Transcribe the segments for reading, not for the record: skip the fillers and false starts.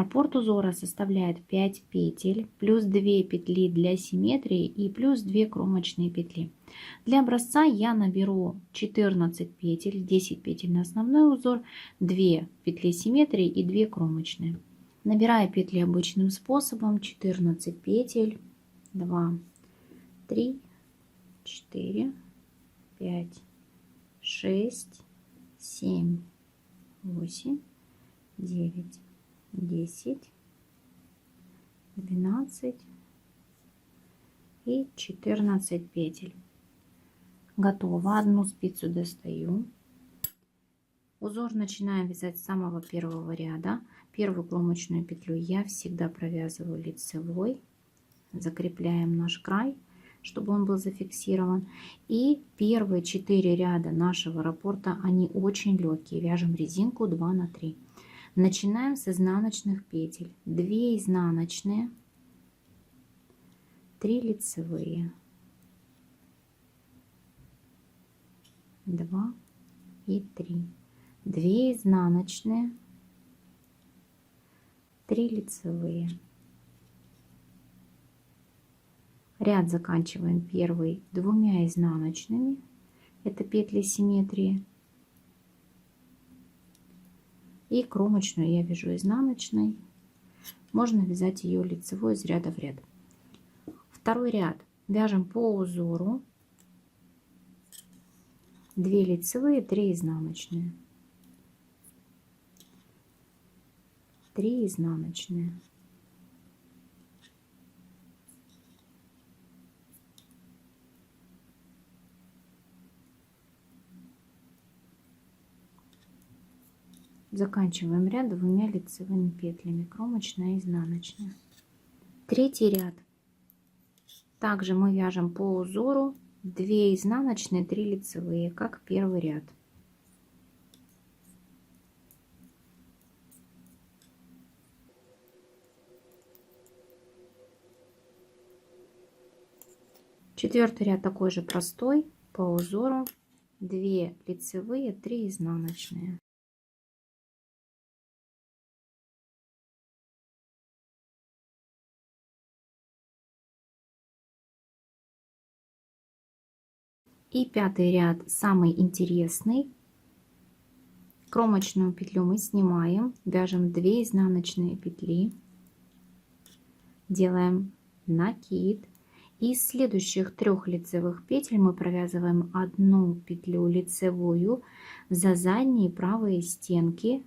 Раппорт узора составляет 5 петель, плюс 2 петли для симметрии и плюс 2 кромочные петли. Для образца я наберу 14 петель, 10 петель на основной узор, 2 петли симметрии и 2 кромочные. Набираю петли обычным способом: 14 петель, 2, 3, 4, 5, 6, 7, 8, 9, 10, 12 и 14 петель. Готово. Одну спицу достаю. Узор начинаем вязать с самого первого ряда. Первую кромочную петлю я всегда провязываю лицевой. Закрепляем наш край, чтобы он был зафиксирован. И первые 4 ряда нашего раппорта, они очень легкие. Вяжем резинку 2 на 3. Начинаем с изнаночных петель. 2 изнаночные, 3 лицевые, 2 и 3, 2 изнаночные, 3 лицевые. Ряд заканчиваем первый 2 изнаночными, это петли симметрии, и кромочную я вяжу изнаночной. Можно вязать ее лицевой из ряда в ряд. Второй ряд вяжем по узору: 2 лицевые, 3 изнаночные, 3 изнаночные, заканчиваем ряд 2 лицевыми петлями, кромочная, изнаночная. Третий ряд также мы вяжем по узору: 2 изнаночные, 3 лицевые, как первый ряд. Четвертый ряд такой же простой, по узору: 2 лицевые, 3 изнаночные. И пятый ряд самый интересный. Кромочную петлю мы снимаем, вяжем 2 изнаночные петли, делаем накид. Из следующих 3 лицевых петель мы провязываем 1 петлю лицевую за задние правые стенки.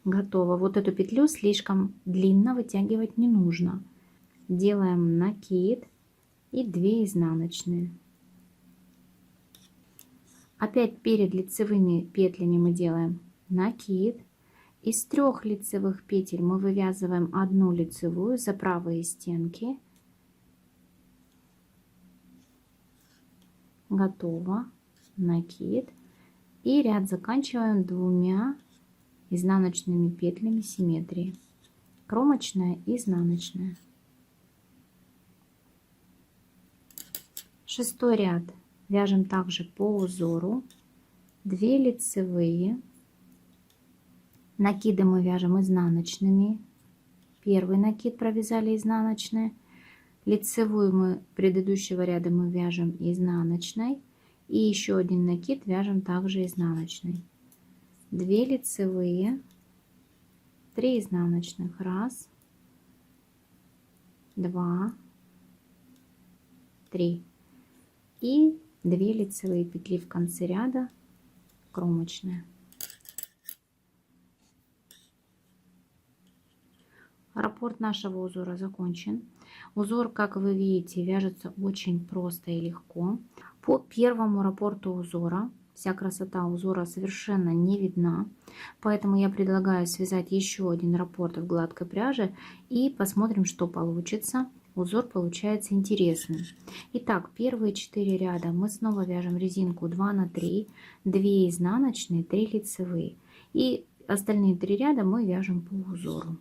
Готово. Вот эту петлю слишком длинно вытягивать не нужно. Делаем накид и 2 изнаночные. Опять перед лицевыми петлями мы делаем накид. Из 3 лицевых петель мы вывязываем 1 лицевую за правые стенки. Готово. Накид. И ряд заканчиваем 2 изнаночными петлями симметрии. Кромочная и изнаночная. Шестой ряд вяжем также по узору: 2 лицевые, накиды мы вяжем изнаночными. Первый накид провязали изнаночные, лицевую мы предыдущего ряда мы вяжем изнаночной, и еще один накид вяжем также изнаночной. 2 лицевые, 3 изнаночных, 1, 2, 3. И 2 лицевые петли в конце ряда, кромочная. Раппорт нашего узора закончен. Узор, как вы видите, вяжется очень просто и легко. По первому раппорту узора вся красота узора совершенно не видна, поэтому я предлагаю связать еще один раппорт в гладкой пряже и посмотрим, что получится. Узор получается интересным. Итак, первые 4 ряда мы снова вяжем резинку 2 на 3, 2 изнаночные, 3 лицевые, и остальные 3 ряда мы вяжем по узору.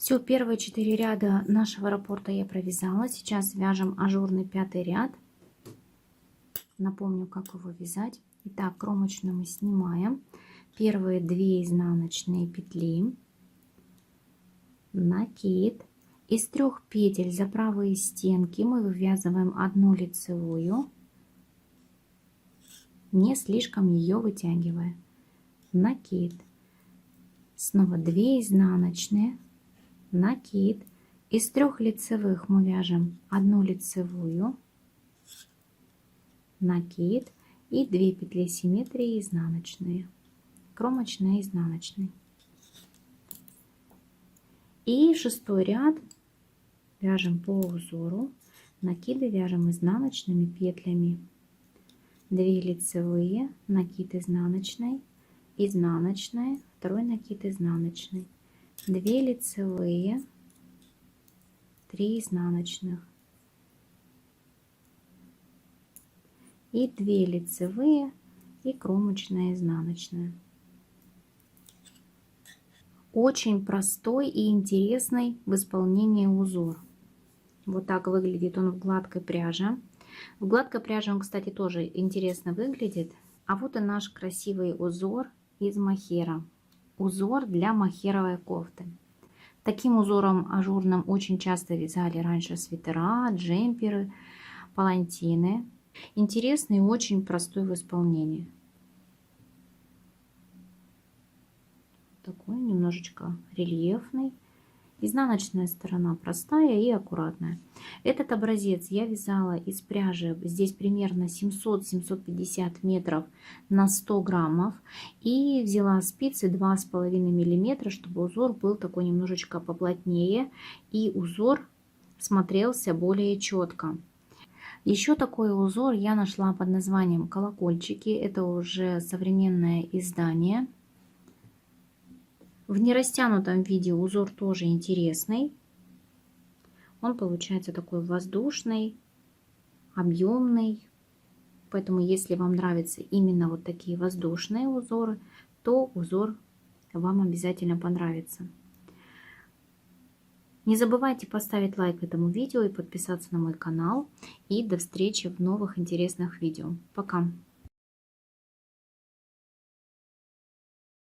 Все, первые 4 ряда нашего раппорта я провязала. Сейчас вяжем ажурный 5-й ряд. Напомню, как его вязать. Итак, кромочную мы снимаем. Первые 2 изнаночные петли, накид. Из 3 петель за правые стенки мы вывязываем 1 лицевую, не слишком ее вытягивая. Накид. Снова 2 изнаночные, накид. Из 3 лицевых мы вяжем 1 лицевую, накид и 2 петли симметрии изнаночные, кромочная, изнаночный. И 6-й ряд вяжем по узору, накиды вяжем изнаночными петлями, 2 лицевые, накид изнаночной, изнаночная, 2 накид изнаночный, 2 лицевые, 3 изнаночных и 2 лицевые и кромочная, изнаночная. Очень простой и интересный в исполнении узор. Вот так выглядит он в гладкой пряже. В гладкой пряже он, кстати, тоже интересно выглядит. А вот и наш красивый узор из мохера. Узор для мохеровой кофты. Таким узором ажурным очень часто вязали раньше свитера, джемперы, палантины. Интересный и очень простой в исполнении. Такой немножечко рельефный. Изнаночная сторона простая и аккуратная. Этот образец я вязала из пряжи, здесь примерно 700-750 метров на 100 граммов. И взяла спицы 2,5 миллиметра, чтобы узор был такой немножечко поплотнее. И узор смотрелся более четко. Еще такой узор я нашла под названием колокольчики. Это уже современное издание. В нерастянутом виде узор тоже интересный. Он получается такой воздушный, объемный. Поэтому, если вам нравятся именно вот такие воздушные узоры, то узор вам обязательно понравится. Не забывайте поставить лайк этому видео и подписаться на мой канал. И до встречи в новых интересных видео. Пока!